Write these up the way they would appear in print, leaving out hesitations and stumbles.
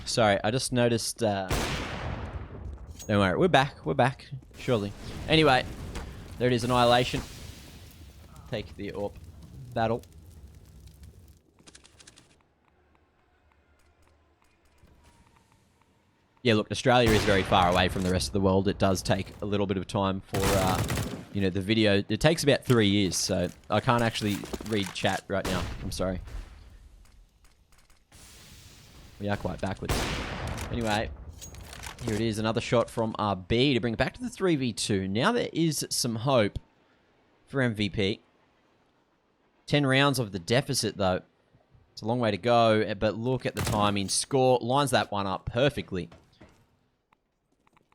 Sorry, I just noticed... Don't worry, we're back, surely. Anyway, there it is, Annihilation. Take the AWP battle. Yeah, look, Australia is very far away from the rest of the world. It does take a little bit of time for, you know, the video. It takes about 3 years, so I can't actually read chat right now. I'm sorry. We are quite backwards. Anyway, here it is, another shot from RB to bring it back to the 3v2. Now there is some hope for MVP. 10 rounds of the deficit, though. It's a long way to go, but look at the timing. Score lines that one up perfectly.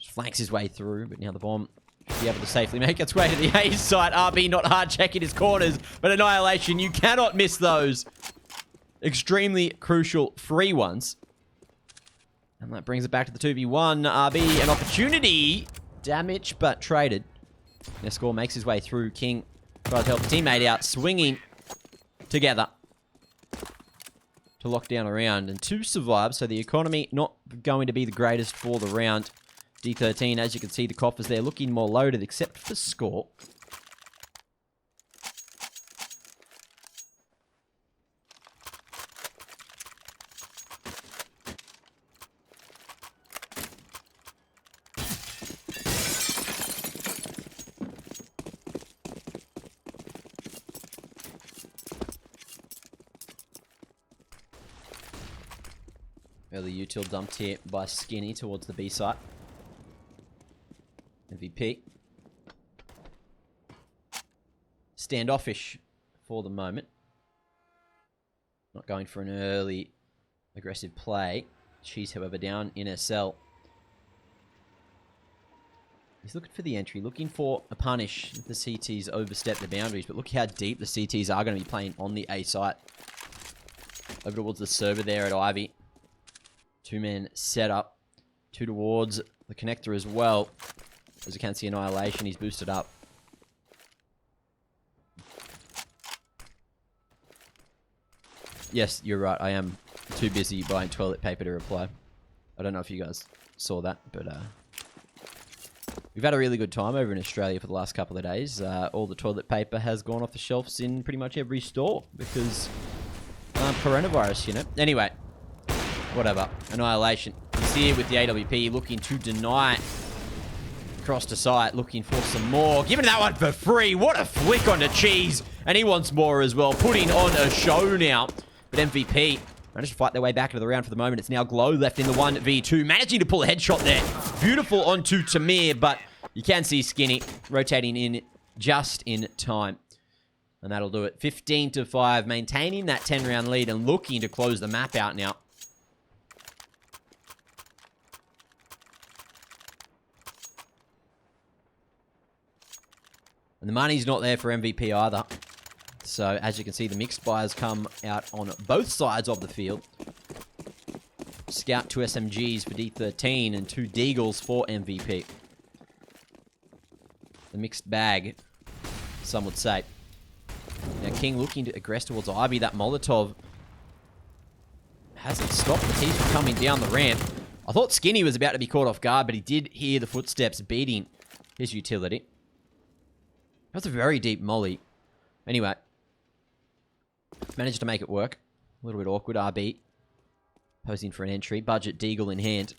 Just flanks his way through, but now the bomb should be able to safely make its way to the A site. RB not hard checking his corners, but Annihilation, you cannot miss those. Extremely crucial free ones. And that brings it back to the 2v1. RB, an opportunity. Damage, but traded. Now Score makes his way through. King tries to help the teammate out. Swinging together to lock down a round. And 2 survive, so the economy not going to be the greatest for the round. D13, as you can see, the coffers there looking more loaded, except for Score. Early util dumped here by Skinny towards the B site. MVP. Standoffish for the moment. Not going for an early aggressive play. She's, however, down in SL. He's looking for the entry, looking for a punish if the CTs overstep the boundaries. But look how deep the CTs are going to be playing on the A site. Over towards the server there at Ivy. 2-man setup. 2 towards the connector as well. As you can see, Annihilation, he's boosted up. Yes, you're right. I am too busy buying toilet paper to reply. I don't know if you guys saw that, but we've had a really good time over in Australia for the last couple of days. All the toilet paper has gone off the shelves in pretty much every store because coronavirus, you know. Anyway, whatever. Annihilation. He's here with the AWP looking to deny. Across to site, looking for some more. Giving that one for free. What a flick on the cheese. And he wants more as well. Putting on a show now. But MVP managed to fight their way back into the round for the moment. It's now Glow left in the 1v2. Managing to pull a headshot there. Beautiful onto Tamir, but you can see Skinny rotating in just in time. And that'll do it. 15-5. Maintaining that 10-round lead and looking to close the map out now. And the money's not there for MVP either. So, as you can see, the mixed buys come out on both sides of the field. Scout 2 SMGs for D13 and 2 Deagles for MVP. The mixed bag, some would say. Now, King looking to aggress towards Ivy. That Molotov hasn't stopped the team from coming down the ramp. I thought Skinny was about to be caught off guard, but he did hear the footsteps beating his utility. That's a very deep molly. Anyway. Managed to make it work. A little bit awkward. RB. Posing for an entry. Budget Deagle in hand.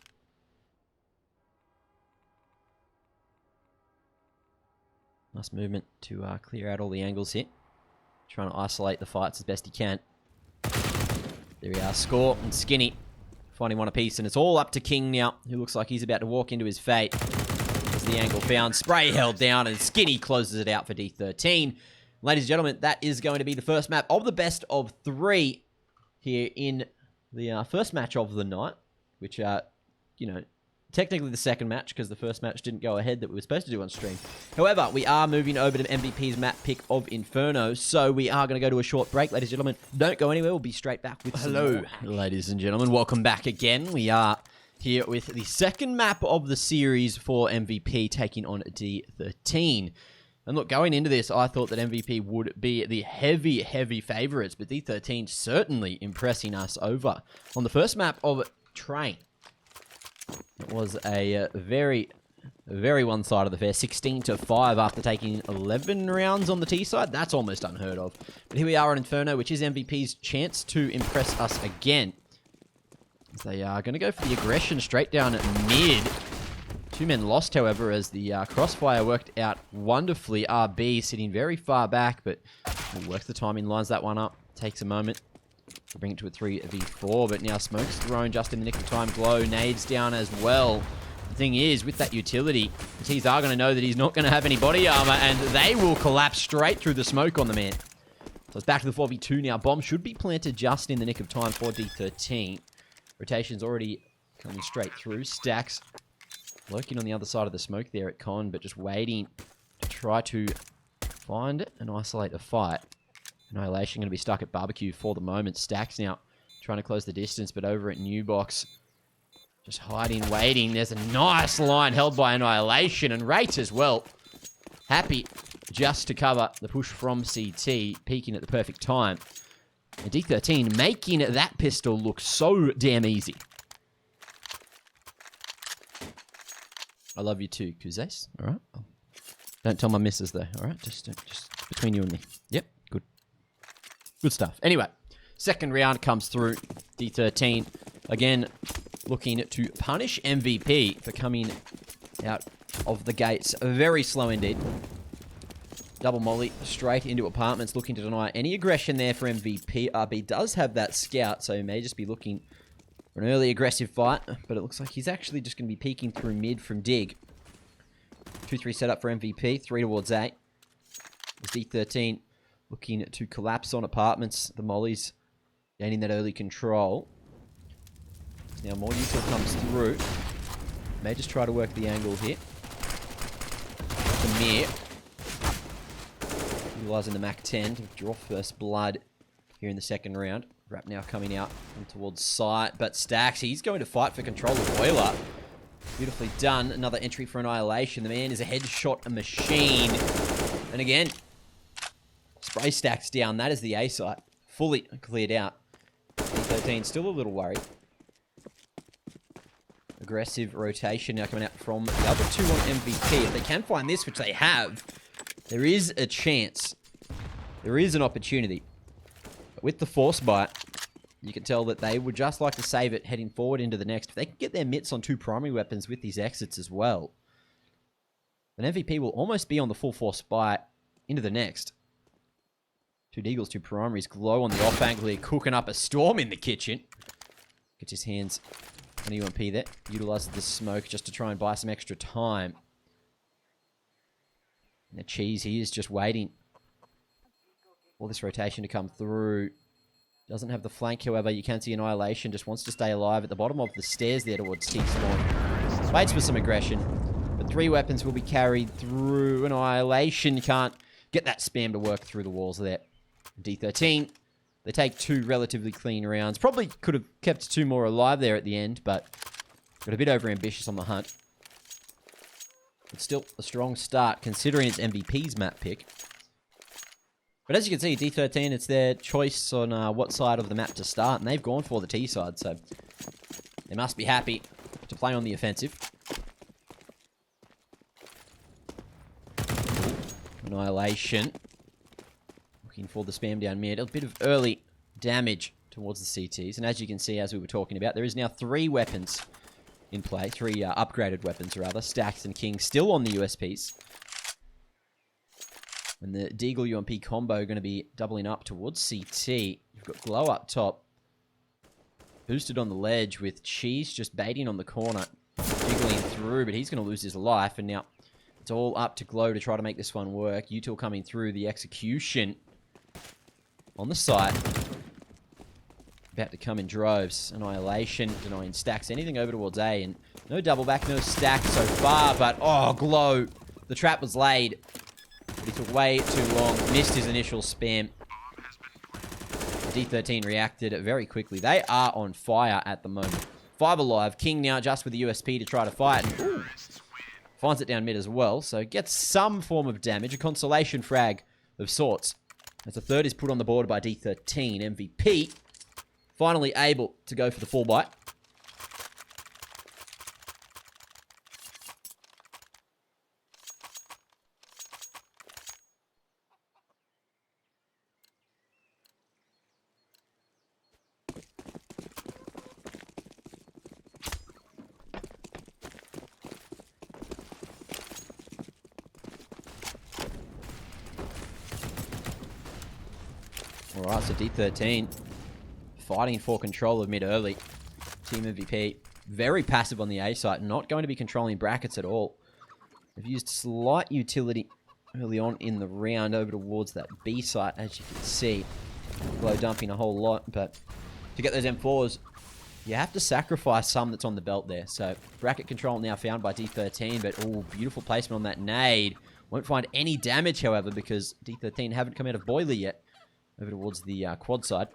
Nice movement to clear out all the angles here. Trying to isolate the fights as best he can. There we are. Score and Skinny. Finding one apiece. And it's all up to King now. Who looks like he's about to walk into his fate. The angle found, spray held down, and Skinny closes it out for D13. Ladies and gentlemen, that is going to be the first map of the best of 3 here in the first match of the night, which, you know, technically the second match because the first match didn't go ahead that we were supposed to do on stream. However, we are moving over to MVP's map pick of Inferno, so we are going to go to a short break. Ladies and gentlemen, don't go anywhere. We'll be straight back with Hello, ladies and gentlemen. Welcome back again. We are here with the second map of the series for MVP taking on D13. And look, going into this, I thought that MVP would be the heavy favourites, but D13 certainly impressing us over. On the first map of train. It was a very, very one-sided affair. 16-5 after taking 11 rounds on the T side. That's almost unheard of. But here we are on Inferno, which is MVP's chance to impress us again. They are going to go for the aggression straight down at mid. 2 men lost, however, as the crossfire worked out wonderfully. RB sitting very far back, but works the timing, lines that one up. Takes a moment to bring it to a 3v4, but now smoke's thrown just in the nick of time. Glow, nades down as well. The thing is, with that utility, the T's are going to know that he's not going to have any body armor, and they will collapse straight through the smoke on the man. So it's back to the 4v2 now. Bomb should be planted just in the nick of time for D13. Rotation's already coming straight through. Stacks lurking on the other side of the smoke there at Con, but just waiting to try to find and isolate a fight. Annihilation going to be stuck at Barbecue for the moment. Stacks now trying to close the distance, but over at New Box, just hiding, waiting. There's a nice line held by Annihilation, and Rates as well. Happy just to cover the push from CT, peaking at the perfect time. And D13 making that pistol look so damn easy. I love you too, Kuzes. All right. Don't tell my missus though. All right, just between you and me. Yep, good. Good stuff. Anyway, second round comes through. D13 again looking to punish MVP for coming out of the gates very slow indeed. Double molly straight into apartments, looking to deny any aggression there for MVP. RB does have that scout, so he may just be looking for an early aggressive fight, but it looks like he's actually just going to be peeking through mid from dig. 2-3 setup for MVP, 3 towards A. As D13 looking to collapse on apartments. The mollies gaining that early control. Now more util comes through. May just try to work the angle here. Demir utilizing the MAC-10 to draw first blood here in the second round. Rap now coming out towards sight, but Stacks, he's going to fight for control of Oiler. Beautifully done. Another entry for Annihilation. The man is a headshot machine. And again, spray Stacks down. That is the A site. Fully cleared out. 13 still a little worried. Aggressive rotation now coming out from the other two on MVP. If they can find this, which they have, there is a chance. There is an opportunity. But with the force bite, you can tell that they would just like to save it heading forward into the next. If they can get their mitts on 2 primary weapons with these exits as well, then MVP will almost be on the full force bite into the next. 2 Deagles, 2 primaries. Glow on the off angle here, cooking up a storm in the kitchen. Gets his hands on UMP there. Utilizes the smoke just to try and buy some extra time. And the cheese, he is just waiting for this rotation to come through. Doesn't have the flank, however. You can see Annihilation just wants to stay alive at the bottom of the stairs there towards T-Spawn. Waits for some aggression. But 3 weapons will be carried through. Annihilation can't get that spam to work through the walls there. D13, they take 2 relatively clean rounds. Probably could have kept 2 more alive there at the end, but got a bit overambitious on the hunt. But still a strong start considering it's MVP's map pick. But as you can see, D13, it's their choice on what side of the map to start, and they've gone for the T side, so they must be happy to play on the offensive. Annihilation. Looking for the spam down mid. A bit of early damage towards the CTs, and as you can see, as we were talking about, there is now 3 weapons in play. 3 upgraded weapons, rather. Stacks and King still on the USPs. And the Deagle UMP combo going to be doubling up towards CT. You've got Glow up top. Boosted on the ledge with Cheese just baiting on the corner. Jiggling through, but he's going to lose his life. And now it's all up to Glow to try to make this one work. Util coming through. The execution on the site. About to come in droves. Annihilation denying Stacks anything over towards A. And no double back, no stack so far. But, oh, Glow. The trap was laid. But he took way too long. Missed his initial spam. D13 reacted very quickly. They are on fire at the moment. 5 alive. King now just with the USP to try to fight. Ooh. Finds it down mid as well. So gets some form of damage. A consolation frag of sorts. As the third is put on the board by D13. MVP finally able to go for the full bite. Alright, so D13 fighting for control of mid early. Team MVP very passive on the A site, not going to be controlling brackets at all. They've used slight utility early on in the round over towards that B site, as you can see. Glow dumping a whole lot, but to get those M4s, you have to sacrifice some that's on the belt there. So bracket control now found by D13, but oh, beautiful placement on that nade. Won't find any damage, however, because D13 haven't come out of boiler yet. Over towards the quad side.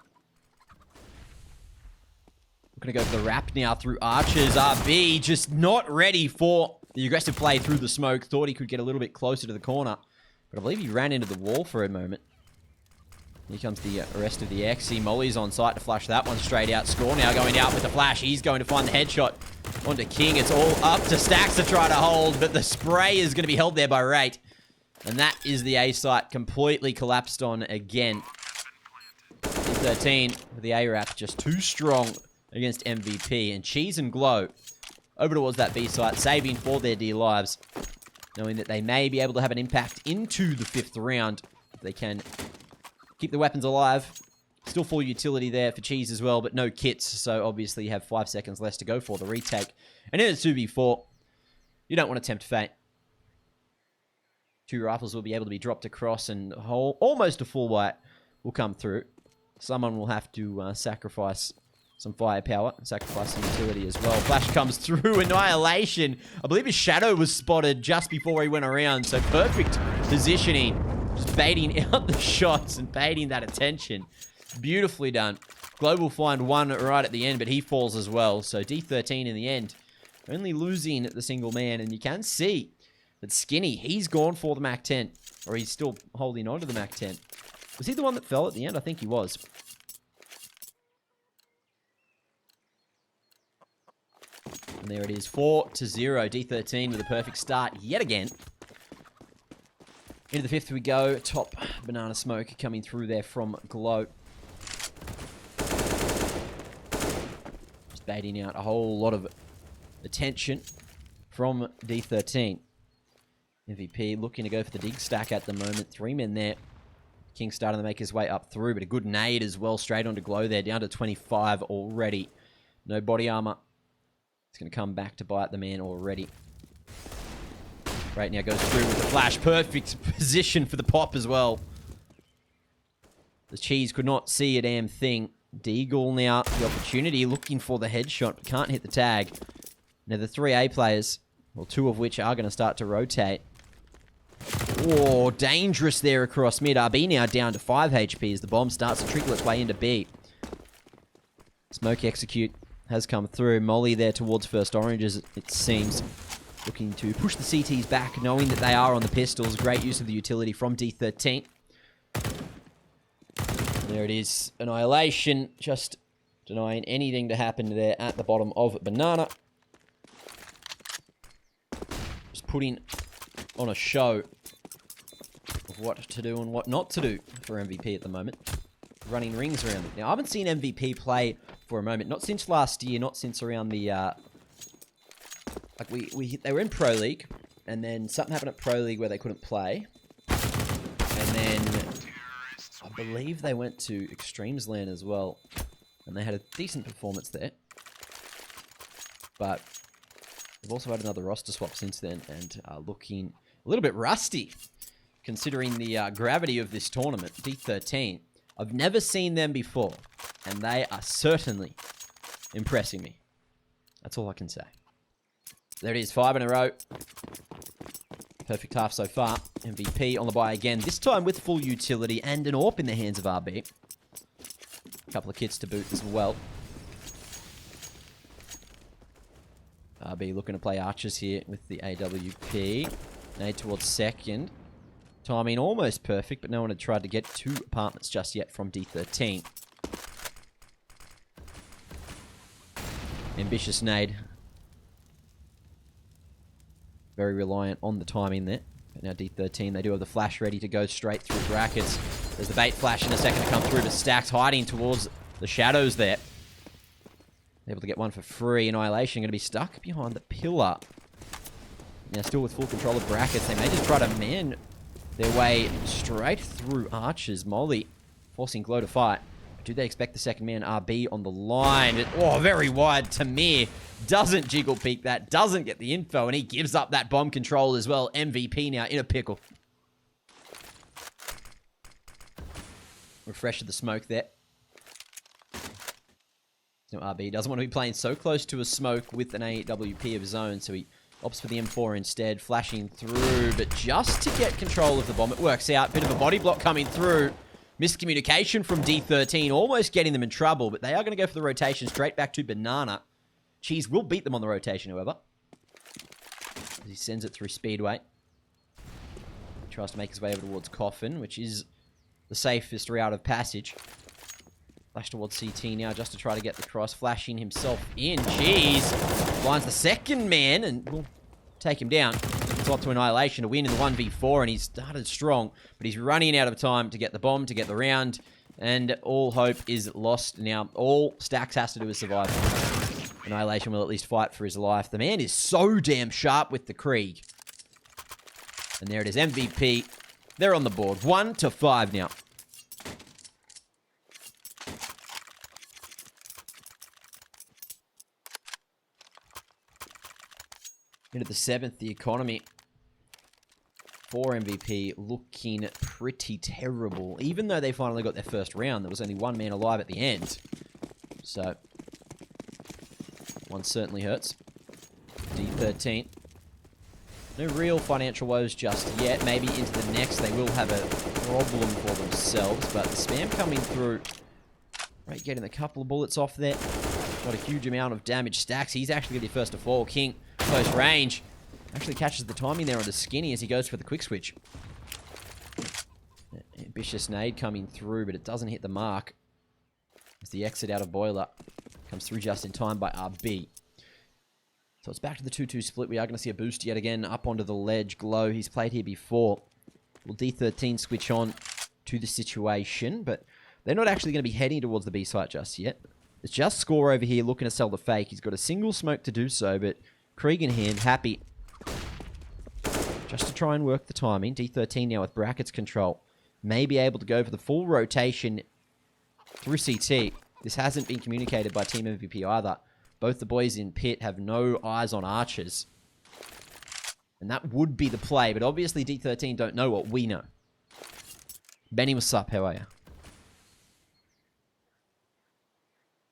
We're going to go for the wrap now through Archers. RB just not ready for the aggressive play through the smoke. Thought he could get a little bit closer to the corner, but I believe he ran into the wall for a moment. Here comes the rest of the XC. Molly's on site to flush that one straight out. Score now going out with the flash. He's going to find the headshot onto King. It's all up to Stacks to try to hold, but the spray is going to be held there by Rate. And that is the A site completely collapsed on again. 13 with the A-Rap just too strong against MVP. And Cheese and Glow over towards that B site, saving for their dear lives, knowing that they may be able to have an impact into the 5th round if they can keep the weapons alive. Still full utility there for Cheese as well, but no kits, so obviously you have 5 seconds less to go for the retake. And in a 2v4, you don't want to tempt fate. 2 rifles will be able to be dropped across, and almost a full white will come through. Someone will have to sacrifice some firepower, sacrifice some utility as well. Flash comes through, Annihilation. I believe his shadow was spotted just before he went around, so perfect positioning. Just baiting out the shots and baiting that attention. Beautifully done. Glow will find one right at the end, but he falls as well. So D13 in the end, only losing the single man, and you can see that Skinny, he's gone for the MAC-10, or he's still holding on to the MAC-10. Was he the one that fell at the end? I think he was. And there it is, 4-0. D13 with a perfect start yet again. Into the 5th we go. Top banana smoke coming through there from Glow. Just baiting out a whole lot of attention from D13. MVP looking to go for the dig stack at the moment. 3 men there. King starting to make his way up through, but a good nade as well. Straight onto Glow there, down to 25 already. No body armor. It's going to come back to bite the man already. Right now goes through with the flash. Perfect position for the pop as well. The Cheese could not see a damn thing. Deagle now, the opportunity, looking for the headshot, but can't hit the tag. Now the 3A players, well, 2 of which are going to start to rotate. Oh, dangerous there across mid. RB now down to 5 HP as the bomb starts to trickle its way into B. Smoke execute has come through. Molly there towards first oranges, it seems. Looking to push the CTs back, knowing that they are on the pistols. Great use of the utility from D13. There it is. Annihilation. Just denying anything to happen there at the bottom of Banana. Just putting on a show of what to do and what not to do for MVP at the moment. Running rings around it. Now, I haven't seen MVP play for a moment. Not since last year. Not since around the... they were in Pro League, and then something happened at Pro League where they couldn't play. And then I believe they went to Extremes LAN as well, and they had a decent performance there. But they've also had another roster swap since then, and are looking a little bit rusty, considering the gravity of this tournament. D13, I've never seen them before, and they are certainly impressing me. That's all I can say. There it is, 5 in a row. Perfect half so far. MVP on the buy again, this time with full utility and an AWP in the hands of RB. A couple of kits to boot as well. RB looking to play Archers here with the AWP. Nade towards second. Timing almost perfect, but no one had tried to get 2 apartments just yet from D13. Ambitious nade. Very reliant on the timing there. But now D13, they do have the flash ready to go straight through brackets. There's the bait flash in a second to come through, but Stacks hiding towards the shadows there. Able to get one for free. Annihilation going to be stuck behind the pillar. Now still with full control of brackets. They may just try to man their way straight through Archers. Molly forcing Glow to fight. Do they expect the second man RB on the line? Oh, very wide. Tamir doesn't jiggle peek that, doesn't get the info, and he gives up that bomb control as well. MVP now in a pickle. Refresh of the smoke there. No RB. Doesn't want to be playing so close to a smoke with an AWP of his own, so he opts for the M4 instead, flashing through, but just to get control of the bomb. It works out. Bit of a body block coming through. Miscommunication from D13, almost getting them in trouble, but they are going to go for the rotation straight back to Banana. Cheese will beat them on the rotation, however. As he sends it through Speedway. He tries to make his way over towards Coffin, which is the safest route of passage. Flash towards CT now just to try to get the cross. Flashing himself in. Cheese blinds the second man and will take him down. It's up to Annihilation to win in the 1v4, and he's started strong, but he's running out of time to get the bomb, to get the round, and all hope is lost now. All Stacks has to do is survive. Annihilation will at least fight for his life. The man is so damn sharp with the Krieg. And there it is, MVP. They're on the board. 1-5 now. Into the 7th, the economy. 4 MVP looking pretty terrible. Even though they finally got their first round, there was only one man alive at the end. So, one certainly hurts. D13. No real financial woes just yet. Maybe into the next they will have a problem for themselves. But the spam coming through. Right, getting a couple of bullets off there. Not a huge amount of damage. Stacks, he's actually going to be first to fall. King, close range. Actually catches the timing there on the Skinny as he goes for the quick switch. Ambitious nade coming through, but it doesn't hit the mark. As the exit out of Boiler comes through just in time by RB. So it's back to the 2-2 split. We are going to see a boost yet again up onto the ledge. Glow, he's played here before. Will D13 switch on to the situation, but they're not actually going to be heading towards the B site just yet. It's just Score over here looking to sell the fake. He's got a single smoke to do so, but Krieg in hand, happy. Just to try and work the timing. D13 now with brackets control. May be able to go for the full rotation through CT. This hasn't been communicated by Team MVP either. Both the boys in pit have no eyes on archers. And that would be the play, but obviously D13 don't know what we know. Benny, what's up? How are you?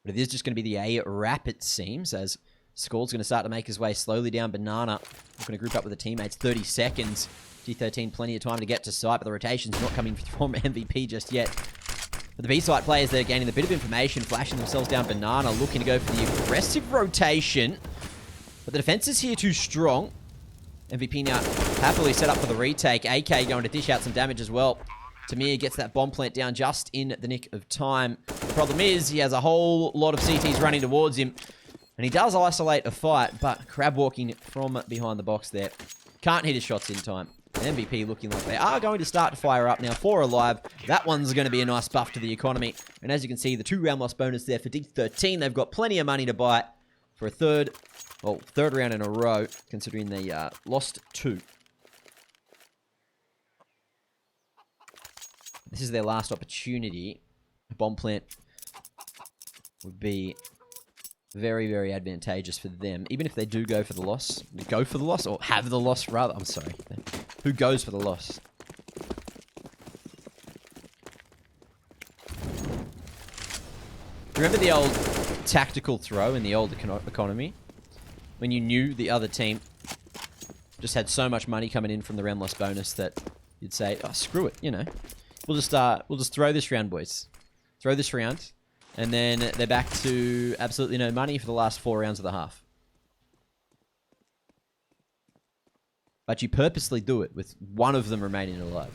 But it is just going to be the A wrap, it seems, as Skull's going to start to make his way slowly down Banana. We're going to group up with the teammates. 30 seconds. D13, plenty of time to get to site, but the rotation's not coming from MVP just yet. But the B-site players, they're gaining a bit of information, flashing themselves down Banana, looking to go for the aggressive rotation. But the defense is here too strong. MVP now happily set up for the retake. AK going to dish out some damage as well. Tamir gets that bomb plant down just in the nick of time. The problem is he has a whole lot of CTs running towards him. And he does isolate a fight, but crab walking from behind the box there. Can't hit his shots in time. And MVP looking like they are going to start to fire up now. 4 alive. That one's going to be a nice buff to the economy. And as you can see, the 2 round loss bonus there for D13. They've got plenty of money to buy for a third round in a row, considering they lost 2. This is their last opportunity. A bomb plant would be very, very advantageous for them. Even if they do go for the loss. Or have the loss, rather. I'm sorry. Who goes for the loss? Remember the old tactical throw in the old economy? When you knew the other team just had so much money coming in from the round loss bonus that you'd say, oh, screw it, you know. We'll just throw this round, boys. Throw this round. And then they're back to absolutely no money for the last 4 rounds of the half. But you purposely do it with one of them remaining alive.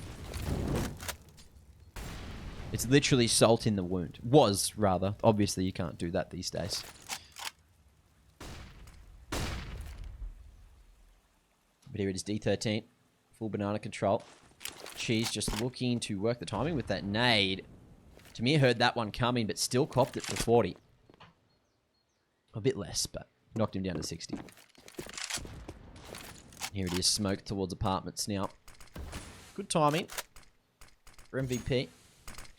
It's literally salt in the wound. Was, rather. Obviously, you can't do that these days. But here it is, D13. Full Banana control. Cheese just looking to work the timing with that nade. Tamir heard that one coming, but still copped it for 40. A bit less, but knocked him down to 60. Here it is, smoke towards apartments now. Good timing for MVP.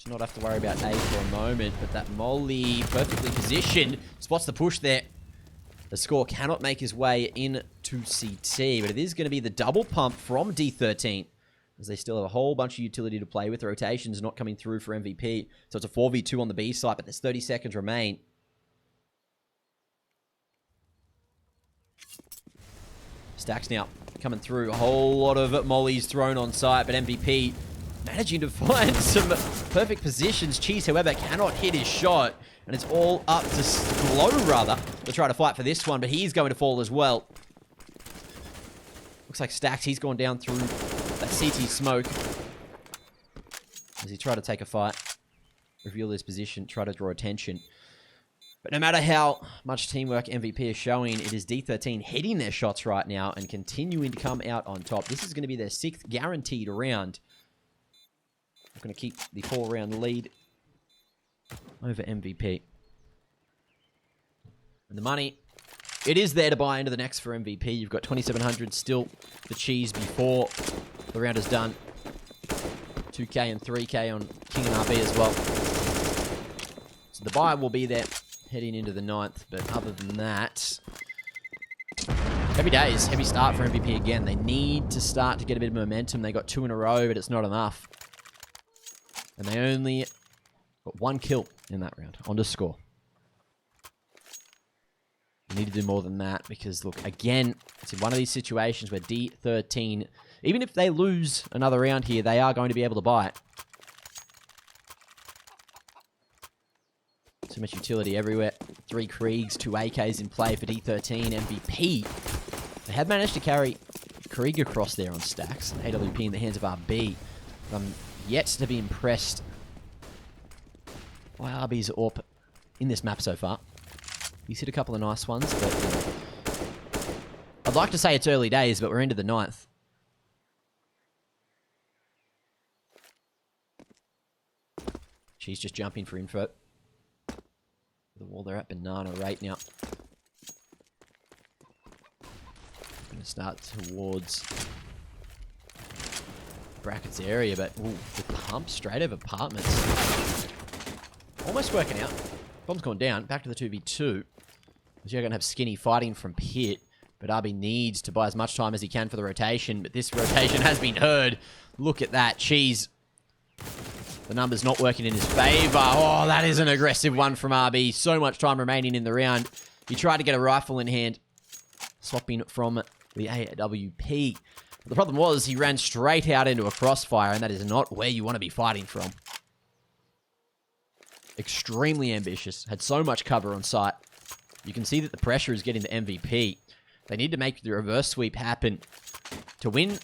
not have to worry about A for a moment, but that Molly, perfectly positioned, spots the push there. The score cannot make his way into CT, but it is going to be the double pump from D13, as they still have a whole bunch of utility to play with. The rotations not coming through for MVP, so it's a 4v2 on the B side, but there's 30 seconds remain. Stacks now coming through. A whole lot of mollies thrown on site, but MVP managing to find some perfect positions. Cheese, however, cannot hit his shot, and it's all up to Glow, rather, to try to fight for this one, but he's going to fall as well. Looks like Stacks, he's gone down through that CT smoke as he tried to take a fight, reveal his position, try to draw attention. But no matter how much teamwork MVP is showing, it is D13 hitting their shots right now and continuing to come out on top. This is going to be their 6th guaranteed round. We're going to keep the 4-round lead over MVP. And the money, it is there to buy into the next for MVP. You've got 2,700 still for Cheese before the round is done. 2k and 3k on King and RB as well. So the buy will be there heading into the 9th, but other than that, heavy days, heavy start for MVP again. They need to start to get a bit of momentum. They got 2 in a row, but it's not enough. And they only got 1 kill in that round on the score. They need to do more than that because, look, again, it's in one of these situations where D13, even if they lose another round here, they are going to be able to buy it. So much utility everywhere. 3 Kriegs, 2 AKs in play for D13. MVP. They have managed to carry Krieg across there on Stacks. AWP in the hands of RB. But I'm yet to be impressed by RB's AWP in this map so far. He's hit a couple of nice ones, but I'd like to say it's early days, but we're into the 9th. She's just jumping for info. The wall, they're at banana right now. Going to start towards brackets area, but ooh, the pump straight over apartments. Almost working out. Bomb's gone down. Back to the 2v2. You're going to have Skinny fighting from pit, but RB needs to buy as much time as he can for the rotation, but this rotation has been heard. Look at that. Cheese. The number's not working in his favor. Oh, that is an aggressive one from RB. So much time remaining in the round. He tried to get a rifle in hand, swapping from the AWP. But the problem was he ran straight out into a crossfire, and that is not where you want to be fighting from. Extremely ambitious. Had so much cover on site. You can see that the pressure is getting the MVP. They need to make the reverse sweep happen to win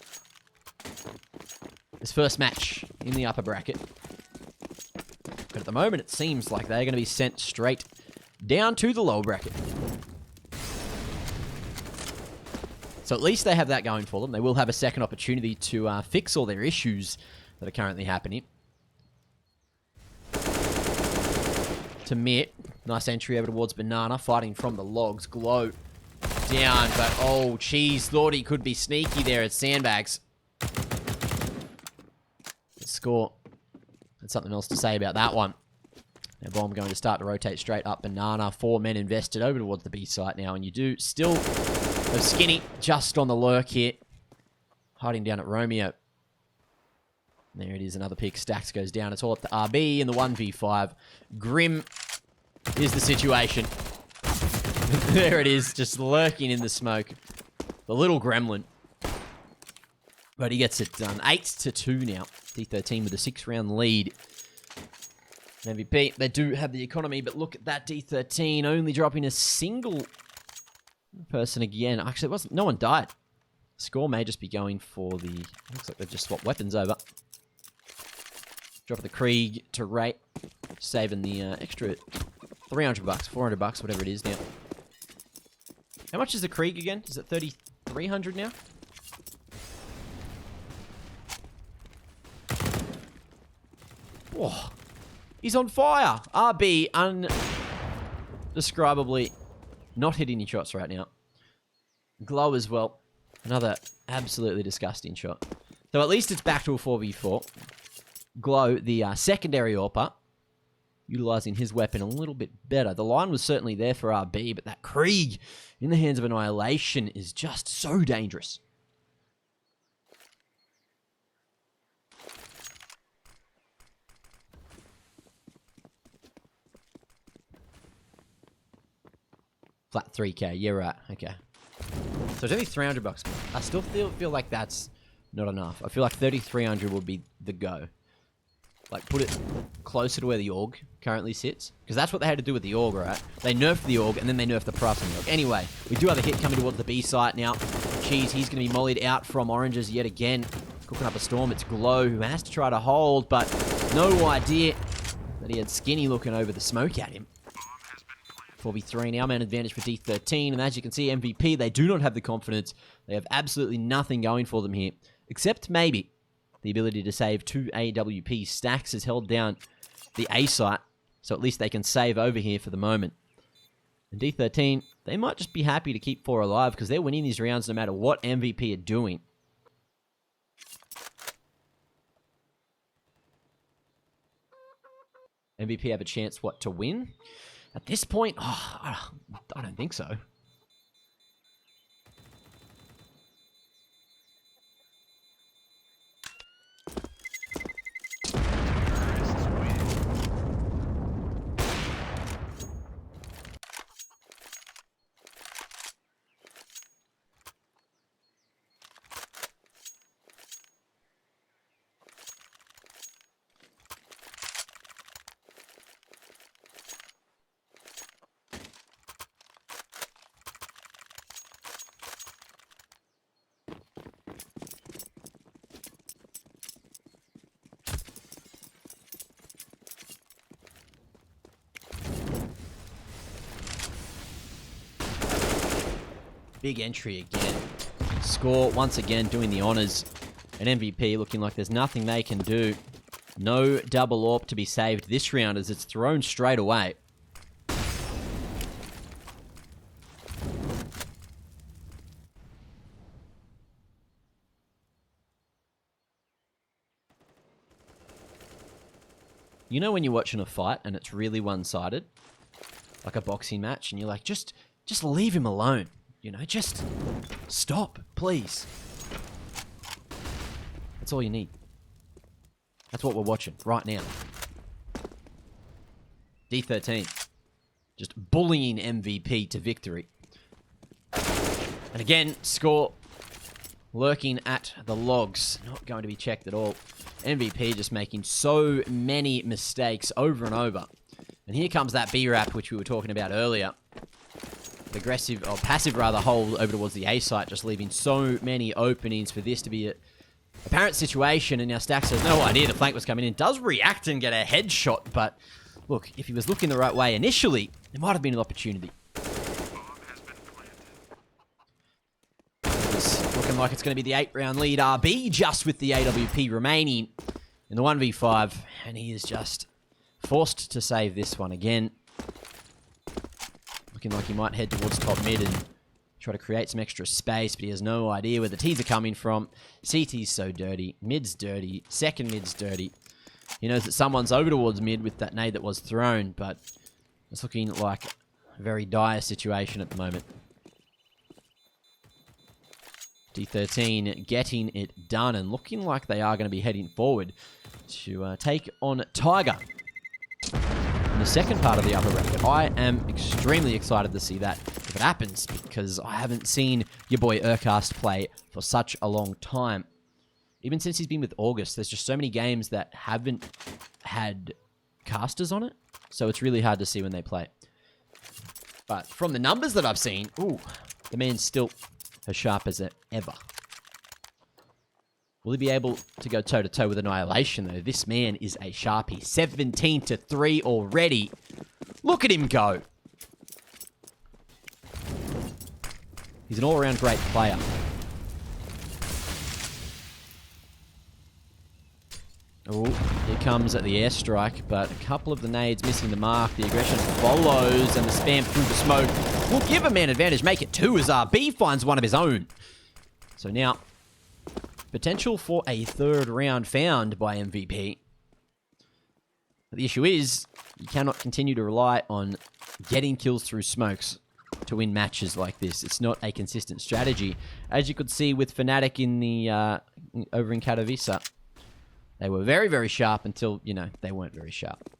this first match in the upper bracket. But at the moment, it seems like they're going to be sent straight down to the lower bracket. So at least they have that going for them. They will have a second opportunity to fix all their issues that are currently happening. To Mitt. Nice entry over towards Banana, fighting from the logs. Glow down, but oh, Cheese thought he could be sneaky there at Sandbags. The score. Had something else to say about that one. Now Bomb going to start to rotate straight up Banana. 4 men invested over towards the B site now, and you do still have Skinny just on the lurk here. Hiding down at Romeo. There it is, another pick. Stacks goes down. It's all up to RB in the 1v5. Grim is the situation. There it is, just lurking in the smoke. The little gremlin. But he gets it done. 8-2 now. D13 with a 6-round lead. MVP, they do have the economy, but look at that D13 only dropping a single person again. Actually, it wasn't. No one died. Score may just be going for the... Looks like they've just swapped weapons over. Drop the Krieg to rate. Saving the extra $300, $400, whatever it is now. How much is the Krieg again? Is it 3,300 now? Whoa. He's on fire. RB undescribably not hitting any shots right now. Glow as well. Another absolutely disgusting shot. So at least it's back to a 4v4. Glow, the secondary AWPer, utilizing his weapon a little bit better. The line was certainly there for RB, but that Krieg in the hands of Annihilation is just so dangerous. Flat 3k, yeah, right, okay. So it's only $300. I still feel like that's not enough. I feel like 3,300 would be the go. Like, put it closer to where the AUG currently sits. Because that's what they had to do with the AUG, right? They nerfed the AUG, and then they nerfed the price on the AUG. Anyway, we do have a hit coming towards the B site now. Cheese, he's going to be mollied out from Oranges yet again. Cooking up a storm. It's Glow, who has to try to hold, but no idea that he had Skinny looking over the smoke at him. 4v3 now, man advantage for D13, and as you can see, MVP, they do not have the confidence. They have absolutely nothing going for them here, except maybe the ability to save 2 AWP. Stacks has held down the A site, so at least they can save over here for the moment. And D13, they might just be happy to keep 4 alive, because they're winning these rounds no matter what MVP are doing. MVP have a chance, what, to win? At this point, I don't think so. Big entry again. Score once again doing the honors. An MVP looking like there's nothing they can do. No double AWP to be saved this round as it's thrown straight away. You know when you're watching a fight and it's really one-sided? Like a boxing match, and you're like, just leave him alone. You know, just stop, please. That's all you need. That's what we're watching right now. D13. Just bullying MVP to victory. And again, Score lurking at the logs. Not going to be checked at all. MVP just making so many mistakes over and over. And here comes that B-Rap, which we were talking about earlier. Aggressive, or passive rather, hold over towards the A site, just leaving so many openings for this to be a apparent situation. And now Stacks has no idea the flank was coming in. Does react and get a headshot, but look, if he was looking the right way initially, there might have been an opportunity. It's looking like it's going to be the 8-round lead. RB just with the AWP remaining in the 1v5, and he is just forced to save this one again. Looking like he might head towards top mid and try to create some extra space, but he has no idea where the T's are coming from. CT's so dirty. Mid's dirty. Second mid's dirty. He knows that someone's over towards mid with that nade that was thrown, but it's looking like a very dire situation at the moment. D13 getting it done and looking like they are going to be heading forward to take on Tiger in the second part of the upper bracket. I am extremely excited to see that if it happens, because I haven't seen your boy Urcast play for such a long time. Even since he's been with August, there's just so many games that haven't had casters on it, so it's really hard to see when they play. But from the numbers that I've seen, ooh, the man's still as sharp as ever. Will he be able to go toe-to-toe with Annihilation, though? This man is a sharpie. 17-3 already. Look at him go. He's an all-around great player. Oh, here comes the airstrike, but a couple of the nades missing the mark. The aggression follows, and the spam through the smoke will give a man advantage. Make it 2 as RB finds one of his own. So now, potential for a third round found by MVP. But the issue is, you cannot continue to rely on getting kills through smokes to win matches like this. It's not a consistent strategy. As you could see with Fnatic in the over in Katowice, they were very, very sharp until, you know, they weren't very sharp.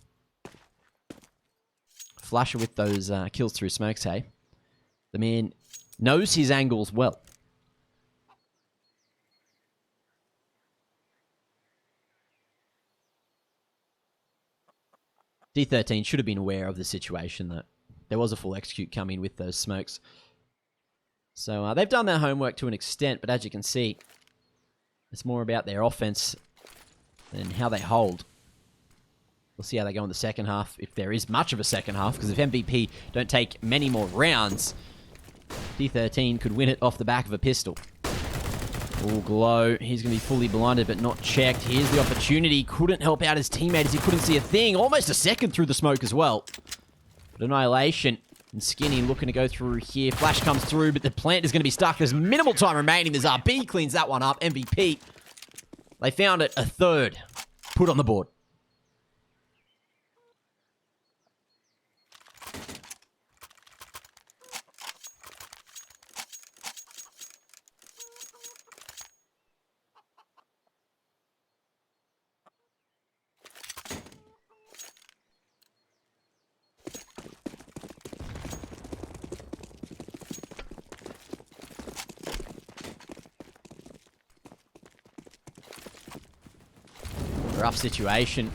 Flusher with those kills through smokes, hey? The man knows his angles well. D13 should have been aware of the situation that there was a full execute coming with those smokes. So they've done their homework to an extent, but as you can see, it's more about their offense than how they hold. We'll see how they go in the second half, if there is much of a second half, because if MVP don't take many more rounds, D13 could win it off the back of a pistol. Oh, Glow. He's going to be fully blinded, but not checked. Here's the opportunity. Couldn't help out his teammate as he couldn't see a thing. Almost a second through the smoke as well. But Annihilation and Skinny looking to go through here. Flash comes through, but the plant is going to be stuck. There's minimal time remaining. There's RB cleans that one up. MVP. They found it. A third. Put on the board. Rough situation.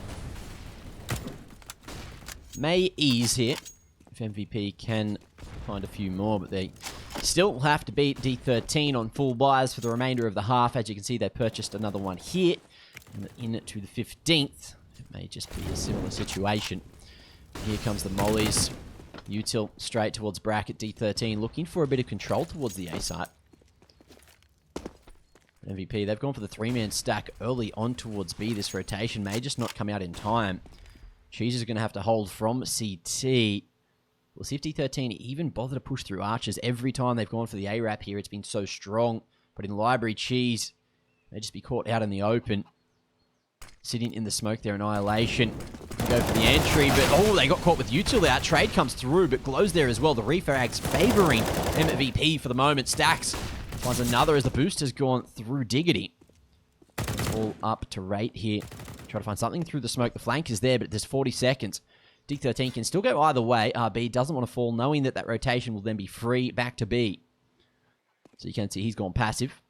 May ease here if MVP can find a few more, but they still have to beat D13 on full buys for the remainder of the half. As you can see, they purchased another one here in to the 15th. It may just be a similar situation. Here comes the mollies. Util straight towards bracket. D13 looking for a bit of control towards the A site. MVP, they've gone for the three-man stack early on towards B. This rotation may just not come out in time. Cheese is going to have to hold from CT. We'll see if D13 even bother to push through Archers. Every time they've gone for the A-Rap here, it's been so strong. But in Library, Cheese may just be caught out in the open. Sitting in the smoke there, Annihilation. Go for the entry, but oh, they got caught with Util out. Trade comes through, but Glow's there as well. The refrags favoring MVP for the moment. Stacks finds another as the boost has gone through Diggity. It's all up to rate here. Try to find something through the smoke. The flank is there, but there's 40 seconds. D13 can still go either way. RB doesn't want to fall, knowing that that rotation will then be free back to B. So you can see he's gone passive.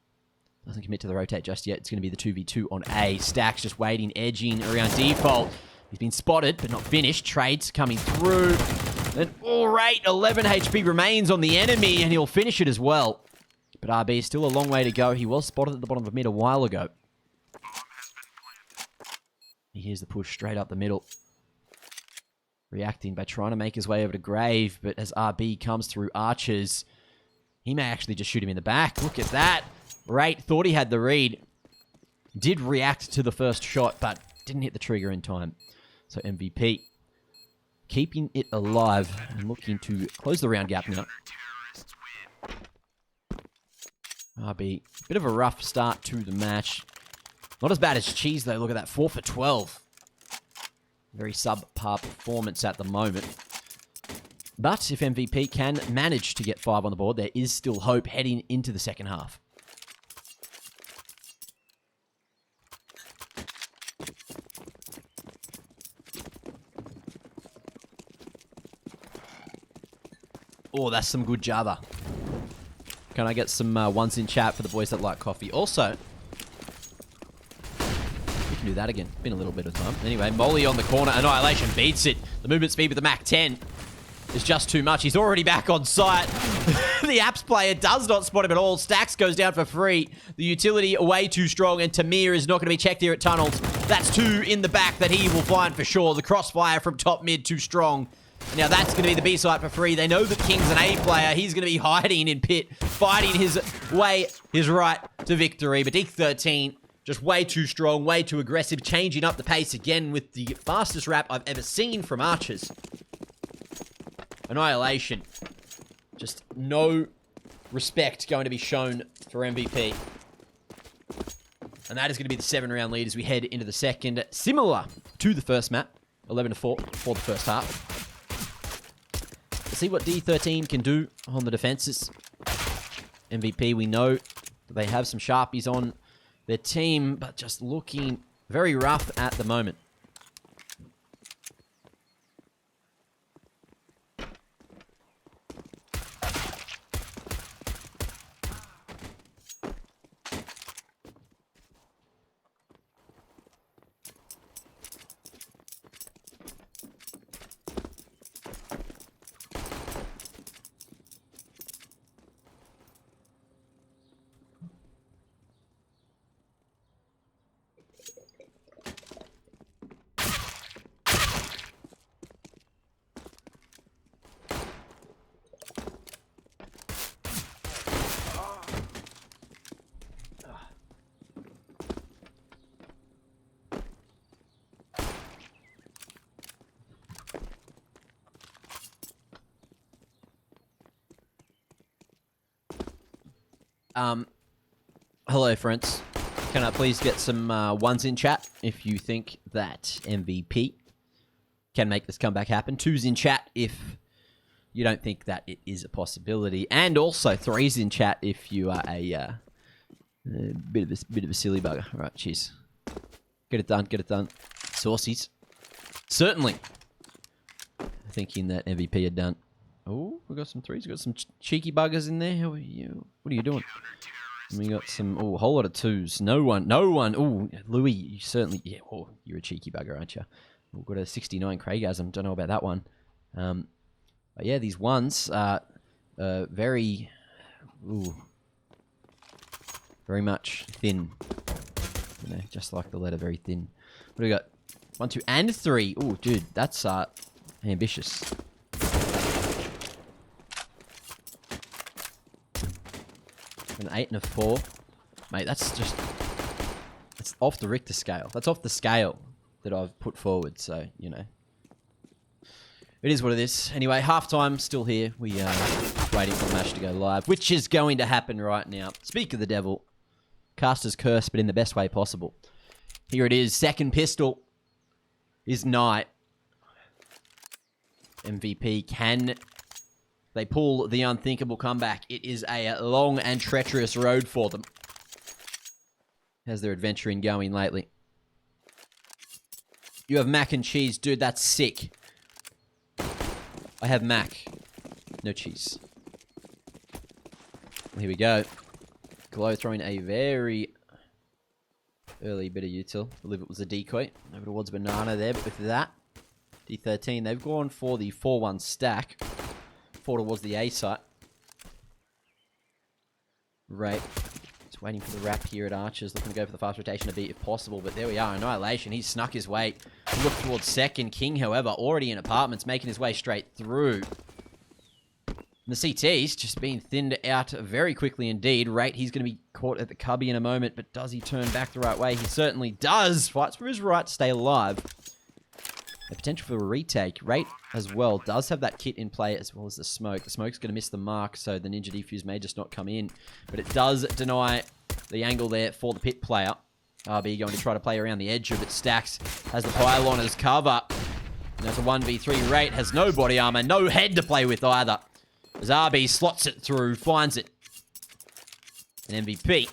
Doesn't commit to the rotate just yet. It's going to be the 2v2 on A. Stacks just waiting, edging around default. He's been spotted, but not finished. Trades coming through. And all right, 11 HP remains on the enemy, and he'll finish it as well. But RB is still a long way to go. He was spotted at the bottom of mid a while ago. Here's the push straight up the middle. Reacting by trying to make his way over to Grave, but as RB comes through Archers, he may actually just shoot him in the back. Look at that. Right, thought he had the read. Did react to the first shot, but didn't hit the trigger in time. So MVP keeping it alive and looking to close the round gap now. RB, bit of a rough start to the match. Not as bad as Cheese, though. Look at that, 4 for 12. Very subpar performance at the moment. But if MVP can manage to get 5 on the board, there is still hope heading into the second half. Oh, that's some good Java. Can I get some ones in chat for the boys that like coffee? Also, we can do that again. Been a little bit of time. Anyway, Molly on the corner. Annihilation beats it. The movement speed with the Mach 10 is just too much. He's already back on site. The apps player does not spot him at all. Stacks goes down for free. The utility way too strong, and Tamir is not going to be checked here at tunnels. That's 2 in the back that he will find for sure. The crossfire from top mid too strong. Now that's going to be the B site for free. They know that King's an A player. He's going to be hiding in pit, fighting his right to victory. But D13, just way too strong, way too aggressive, changing up the pace again with the fastest wrap I've ever seen from Archers. Annihilation. Just no respect going to be shown for MVP. And that is going to be the 7-round lead as we head into the second. Similar to the first map. 11-4 for the first half. Let's see what D13 can do on the defenses. MVP, we know that they have some sharpies on their team, but just looking very rough at the moment. Hello, friends. Can I please get some ones in chat if you think that MVP can make this comeback happen? Twos in chat if you don't think that it is a possibility, and also threes in chat if you are a bit of a silly bugger. All right, cheers. Get it done. Get it done. Saucies. Certainly. Thinking that MVP had done. Oh, we got some threes. We got some cheeky buggers in there. How are you? What are you doing? And we got some, a whole lot of twos. No one. Oh, Louis, you certainly, yeah, oh, you're a cheeky bugger, aren't you? We've got a 69 Craigasm. Don't know about that one. But yeah, these ones are very much thin. You know, just like the letter, very thin. What do we got? 1, 2, and 3. Oh, dude, that's ambitious. An 8 and a 4. Mate, that's just... It's off the Richter scale. That's off the scale that I've put forward, so, you know. It is what it is. Anyway, halftime, still here. We are waiting for the match to go live, which is going to happen right now. Speak of the devil. Caster's curse, but in the best way possible. Here it is. Second pistol is Knight. MVP can... They pull the unthinkable comeback. It is a long and treacherous road for them. How's their adventuring going lately? You have mac and cheese. Dude, that's sick. I have mac. No cheese. Here we go. Glow throwing a very early bit of util. I believe it was a decoy. Over towards Banana there, but with that, D13, they've gone for the 4-1 stack. 4 towards the A site. Right. Just waiting for the wrap here at Archers. Looking to go for the fast rotation to beat if possible. But there we are. Annihilation. He's snuck his way. Look towards second. King, however, already in apartments. Making his way straight through. And the CT's just being thinned out very quickly indeed. Rate, he's going to be caught at the cubby in a moment. But does he turn back the right way? He certainly does. Fights for his right to stay alive. The potential for a retake. Rate as well does have that kit in play as well as the smoke. The smoke's going to miss the mark, so the Ninja Defuse may just not come in. But it does deny the angle there for the pit player. RB going to try to play around the edge of it. Stacks has the pylon as cover. And that's a 1v3. Rate has no body armor, no head to play with either. As RB slots it through, finds it. An MVP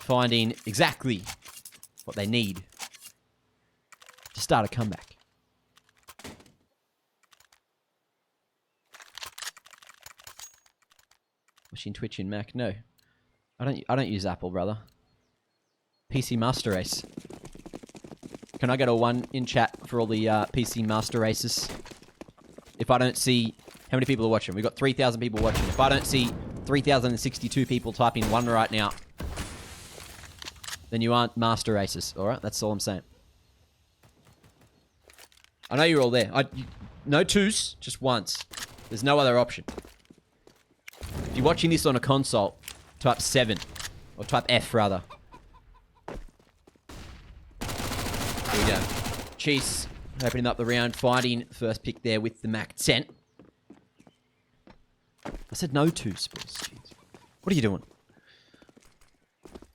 finding exactly what they need to start a comeback. Machine Twitch in Mac? No. I don't use Apple, brother. PC Master Race. Can I get a 1 in chat for all the PC Master Races? If I don't see... How many people are watching? We've got 3,000 people watching. If I don't see 3,062 people typing 1 right now, then you aren't Master Races, alright? That's all I'm saying. I know you're all there. No 2s, just 1s. There's no other option. If you're watching this on a console, type 7. Or type F, rather. Here we go. Cheese opening up the round, finding first pick there with the Mac 10. I said no 2s, boys. Jeez. What are you doing?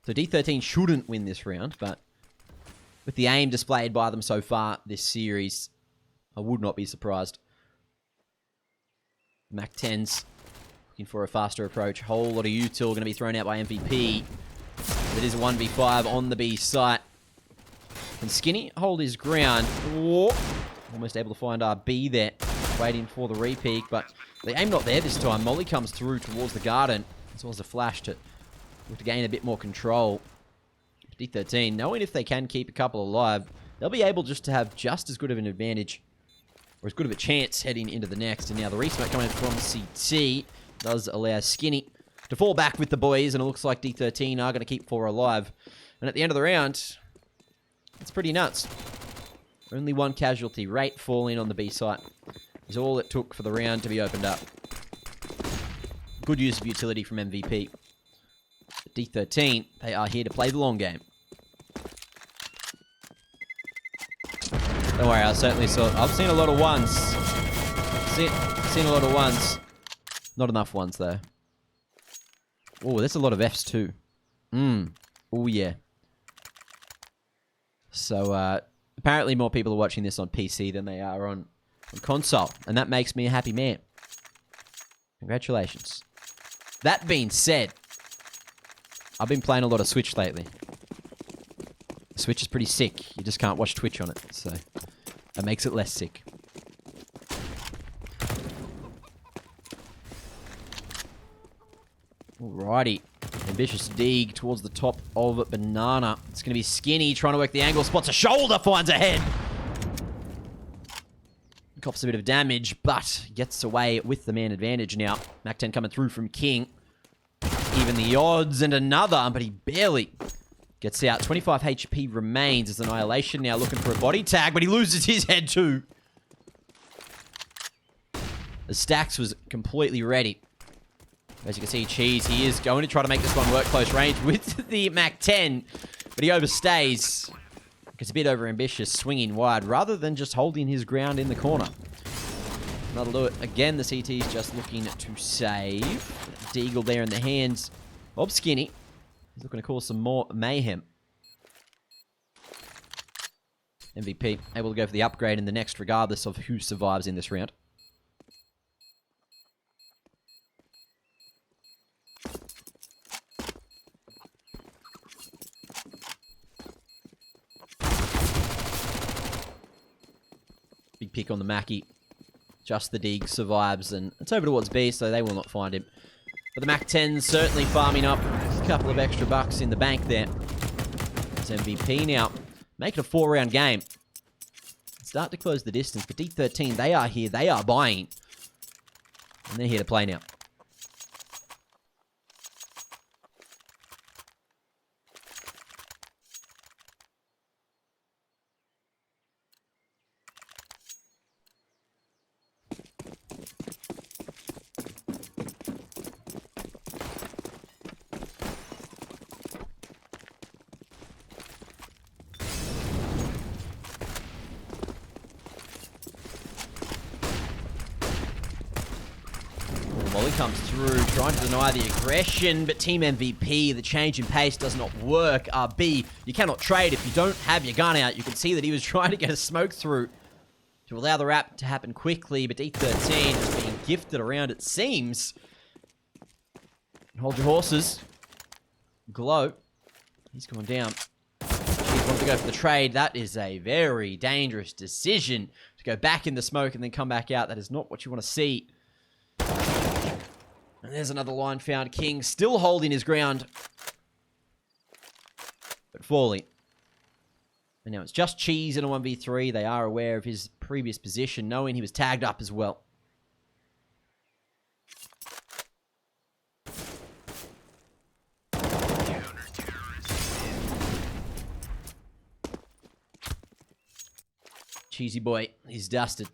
So D13 shouldn't win this round, but With the aim displayed by them so far this series, I would not be surprised. Mac 10s looking for a faster approach. Whole lot of util going to be thrown out by MVP. It is a 1v5 on the B site. Can Skinny hold his ground? Whoa. Almost able to find our B there. Waiting for the repeat, but the aim not there this time. Molly comes through towards the garden, as well as a flash to gain a bit more control. D13, knowing if they can keep a couple alive, they'll be able just to have just as good of an advantage, or as good of a chance heading into the next. And now the resmoke coming from CT does allow Skinny to fall back with the boys, and it looks like D13 are going to keep 4 alive. And at the end of the round, it's pretty nuts. Only 1 casualty rate falling on the B site is all it took for the round to be opened up. Good use of utility from MVP. But D13, they are here to play the long game. Don't worry, I've seen a lot of ones. Seen a lot of ones. Not enough ones, though. Oh, there's a lot of Fs, too. Oh, yeah. So, apparently more people are watching this on PC than they are on console. And that makes me a happy man. Congratulations. That being said, I've been playing a lot of Switch lately. Switch is pretty sick. You just can't watch Twitch on it, so that makes it less sick. Alrighty. Ambitious dig towards the top of Banana. It's going to be Skinny trying to work the angle. Spots a shoulder, finds a head. Cops a bit of damage, but gets away with the man advantage now. Mac 10 coming through from King. Even the odds, and another, but he barely gets out. 25 HP remains as Annihilation now looking for a body tag, but he loses his head too. The Stacks was completely ready. As you can see, Cheese, he is going to try to make this one work close range with the Mac 10, but he overstays. Gets a bit overambitious, swinging wide, rather than just holding his ground in the corner. That'll do it. Again, the CT's just looking to save. Deagle there in the hands of Skinny. He's looking to cause some more mayhem. MVP able to go for the upgrade in the next, regardless of who survives in this round. Big pick on the Mackie. Just the dig survives, and it's over towards B, so they will not find him. But the Mac 10's certainly farming up a couple of extra bucks in the bank there. It's MVP now. Make it a 4-round game. Start to close the distance, but D13, they are here. They are buying. And they're here to play now. Molly comes through, trying to deny the aggression, but Team MVP, the change in pace does not work. RB, you cannot trade if you don't have your gun out. You can see that he was trying to get a smoke through to allow the wrap to happen quickly, but D13 is being gifted around, it seems. Hold your horses. Glow. He's gone down. She wants to go for the trade. That is a very dangerous decision to go back in the smoke and then come back out. That is not what you want to see. And there's another line found. King still holding his ground, but falling. And now it's just Cheese in a 1v3. They are aware of his previous position, knowing he was tagged up as well. Cheesy boy, he's dusted.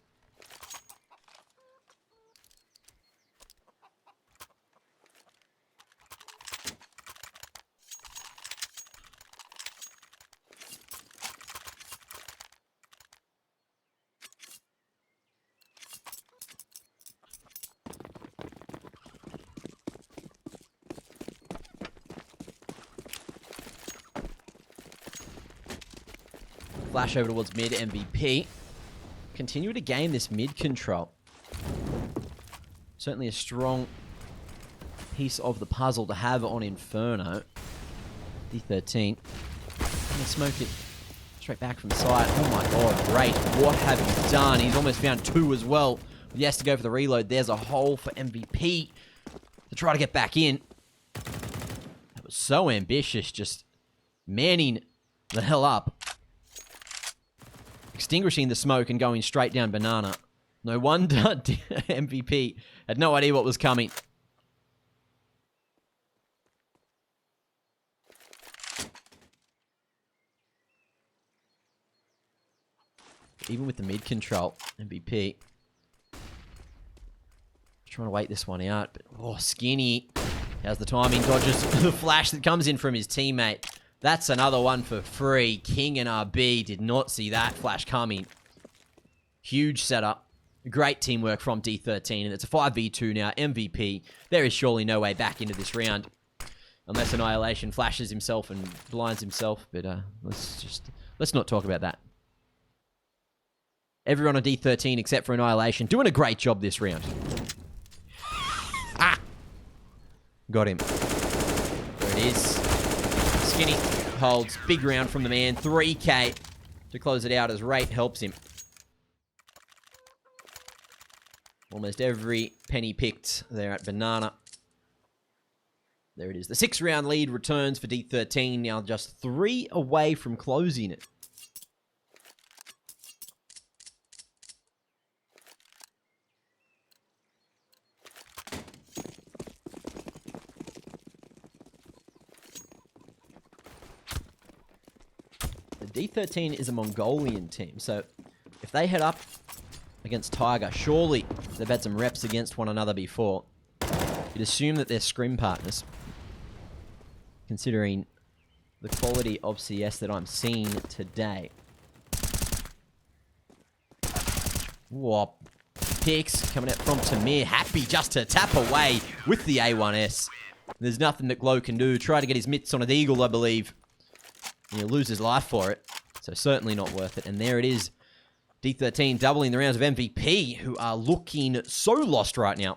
Flash over towards mid, MVP. Continue to gain this mid control. Certainly a strong piece of the puzzle to have on Inferno. D13. Gonna smoke it straight back from side. Oh my god, great. What have you done? He's almost found 2 as well. He has to go for the reload. There's a hole for MVP to try to get back in. That was so ambitious, just manning the hell up. Extinguishing the smoke and going straight down Banana. No wonder MVP had no idea what was coming. Even with the mid control, MVP trying to wait this one out, but oh, Skinny has the timing, dodges the flash that comes in from his teammate. That's another one for free. King and RB did not see that flash coming. Huge setup. Great teamwork from D13, and it's a 5v2 now. MVP. There is surely no way back into this round. Unless Annihilation flashes himself and blinds himself, but let's not talk about that. Everyone on D13 except for Annihilation doing a great job this round. Ah! Got him. There it is. Skinny holds. Big round from the man. 3k to close it out as Rate helps him. Almost every penny picked there at Banana. There it is. The 6-round lead returns for D13. Now just 3 away from closing it. D13 is a Mongolian team, so if they head up against Tiger, surely they've had some reps against one another before. You'd assume that they're scrim partners, considering the quality of CS that I'm seeing today. Whoa. Picks coming out from Tamir, happy just to tap away with the A1S. There's nothing that Glow can do. Try to get his mitts on an Eagle, I believe. He'll lose his life for it. So certainly not worth it. And there it is. D13 doubling the rounds of MVP, who are looking so lost right now.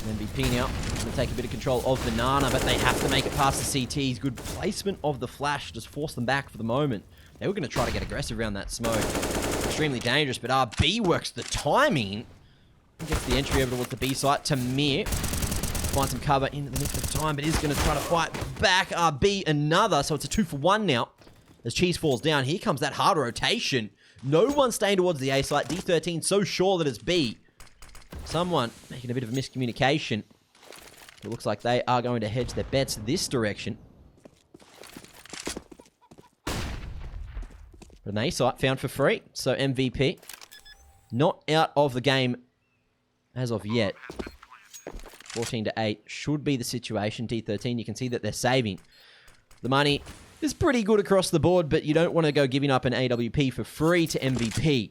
MVP now going to take a bit of control of Banana, but they have to make it past the CTs. Good placement of the flash, just force them back for the moment. They were going to try to get aggressive around that smoke. Extremely dangerous, but RB works the timing. Gets the entry over towards the B site. Tamir finds some cover in the nick of time, but is going to try to fight back. RB another, so it's a 2-for-1 now. As Cheese falls down, here comes that hard rotation. No one staying towards the A site. D13 so sure that it's B. Someone making a bit of a miscommunication. It looks like they are going to hedge their bets this direction. But an A site found for free. So MVP not out of the game as of yet. 14-8 should be the situation. D13, you can see that they're saving. The money is pretty good across the board, but you don't want to go giving up an AWP for free to MVP.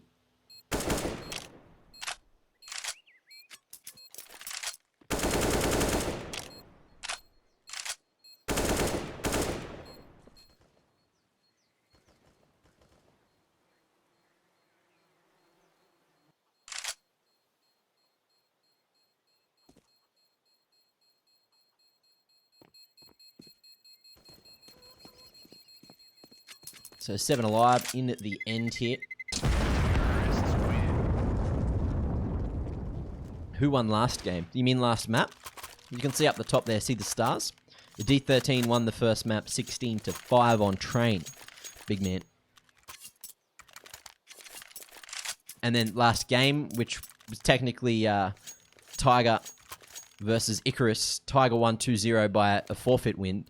So 7 alive in the end here. Who won last game? You mean last map? You can see up the top there, see the stars? The D13 won the first map 16-5 on Train. Big man. And then last game, which was technically Tiger versus Icarus. Tiger won 2-0 by a forfeit win.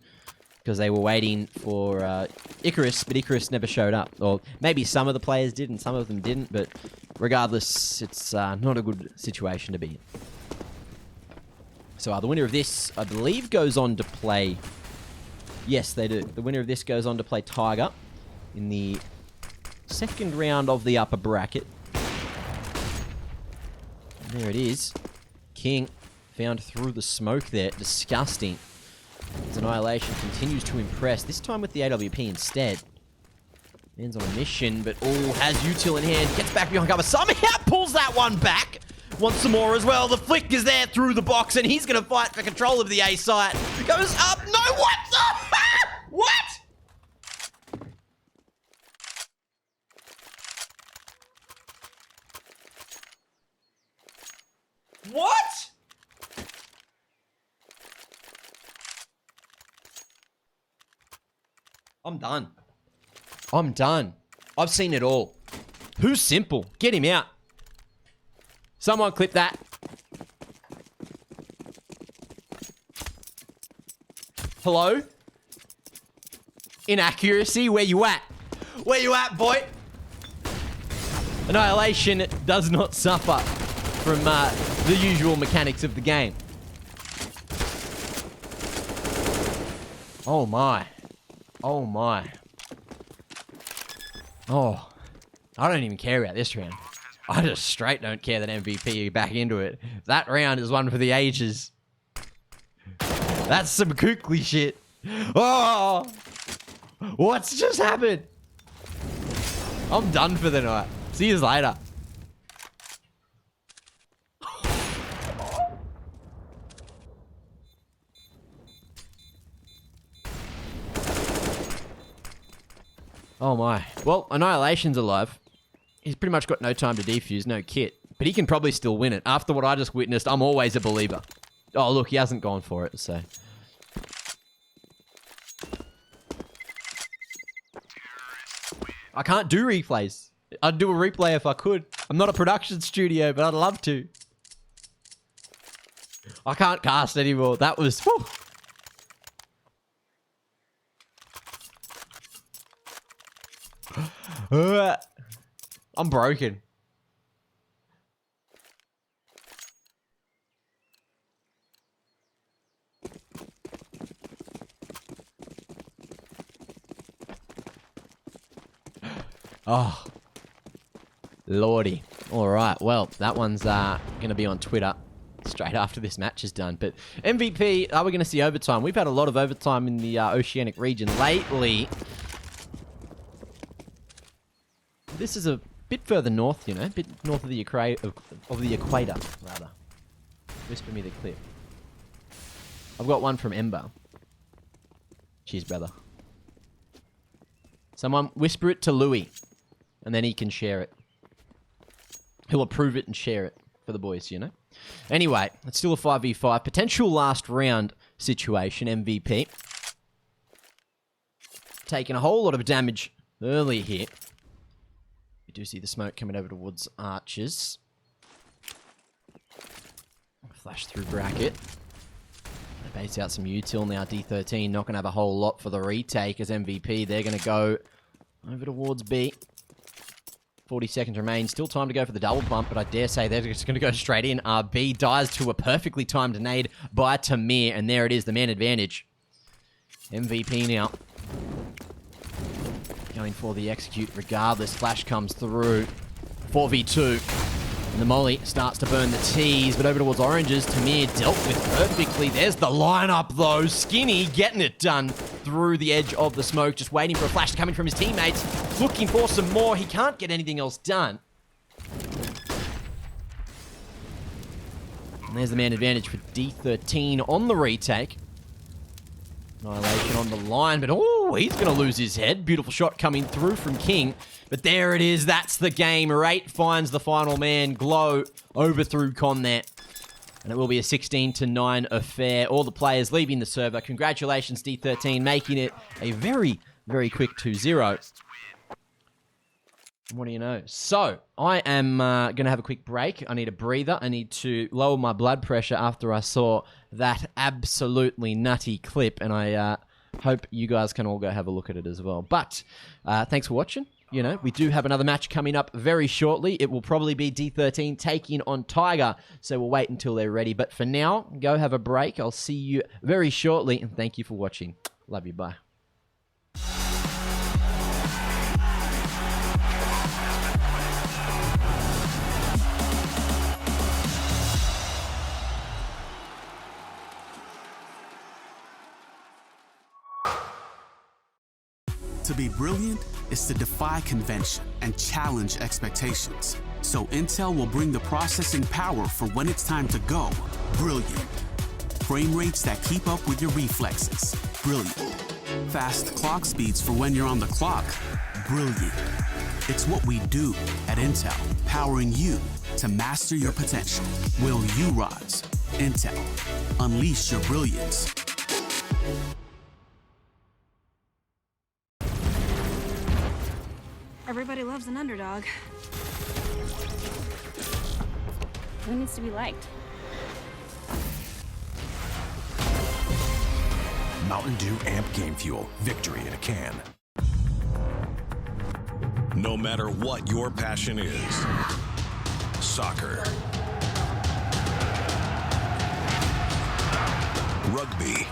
Because they were waiting for Icarus, but Icarus never showed up. Or maybe some of the players did and some of them didn't, but regardless, it's not a good situation to be in. So the winner of this, I believe, goes on to play... Yes, they do. The winner of this goes on to play Tiger in the second round of the upper bracket. And there it is. King found through the smoke there. Disgusting. As Annihilation continues to impress, this time with the AWP instead. Man's on a mission, but has util in hand. Gets back behind cover. Somehow pulls that one back. Wants some more as well. The flick is there through the box, and he's going to fight for control of the A site. Goes up. No, what the? What? What? I'm done. I'm done. I've seen it all. Who's simple? Get him out. Someone clip that. Hello? Inaccuracy? Where you at? Where you at, boy? Annihilation does not suffer from the usual mechanics of the game. Oh my. Oh my. Oh. I don't even care about this round. I just straight don't care that MVP back into it. That round is one for the ages. That's some kooky shit. Oh! What's just happened? I'm done for the night. See you later. Oh my. Well, Annihilation's alive. He's pretty much got no time to defuse, no kit. But he can probably still win it. After what I just witnessed, I'm always a believer. Oh, look, he hasn't gone for it, so... I can't do replays. I'd do a replay if I could. I'm not a production studio, but I'd love to. I can't cast anymore. That was... Whew. I'm broken. Oh, lordy. All right, well, that one's going to be on Twitter straight after this match is done. But MVP, are we going to see overtime? We've had a lot of overtime in the Oceanic region lately. This is a bit further north, you know, a bit north of the equator, rather. Whisper me the clip. I've got one from Ember. Cheers, brother. Someone whisper it to Louis, and then he can share it. He'll approve it and share it for the boys, you know? Anyway, it's still a 5v5. Potential last round situation, MVP. Taking a whole lot of damage early here. We do see the smoke coming over towards Archers. Flash through bracket. Base out some util now. D13 not going to have a whole lot for the retake as MVP. They're going to go over towards B. 40 seconds remain. Still time to go for the double pump, but I dare say they're just going to go straight in. B dies to a perfectly timed nade by Tamir, and there it is, the man advantage. MVP now. Going for the execute regardless. Flash comes through. 4v2. And the molly starts to burn the tees, but over towards Oranges, Tamir dealt with perfectly. There's the lineup, though. Skinny getting it done through the edge of the smoke, just waiting for a flash coming from his teammates. Looking for some more. He can't get anything else done. And there's the man advantage for D13 on the retake. Annihilation on the line, but oh, he's going to lose his head. Beautiful shot coming through from King. But there it is. That's the game. Rate finds the final man. Glow overthrew Con there. And it will be a 16-9 affair. All the players leaving the server. Congratulations, D13, making it a very, very quick 2-0. What do you know? So, I am going to have a quick break. I need a breather. I need to lower my blood pressure after I saw that absolutely nutty clip. And I hope you guys can all go have a look at it as well. But, thanks for watching. you know, we do have another match coming up very shortly. It will probably be D13 taking on Tiger, so we'll wait until they're ready. But for now, go have a break. I'll see you very shortly, and thank you for watching. Love you, bye. To be brilliant is to defy convention and challenge expectations. So Intel will bring the processing power for when it's time to go brilliant. Frame rates that keep up with your reflexes. Brilliant. Fast clock speeds for when you're on the clock. Brilliant. It's what we do at Intel, powering you to master your potential. Will you rise? Intel. Unleash your brilliance. Everybody loves an underdog. Who needs to be liked? Mountain Dew Amp Game Fuel. Victory in a can. No matter what your passion is, soccer, rugby,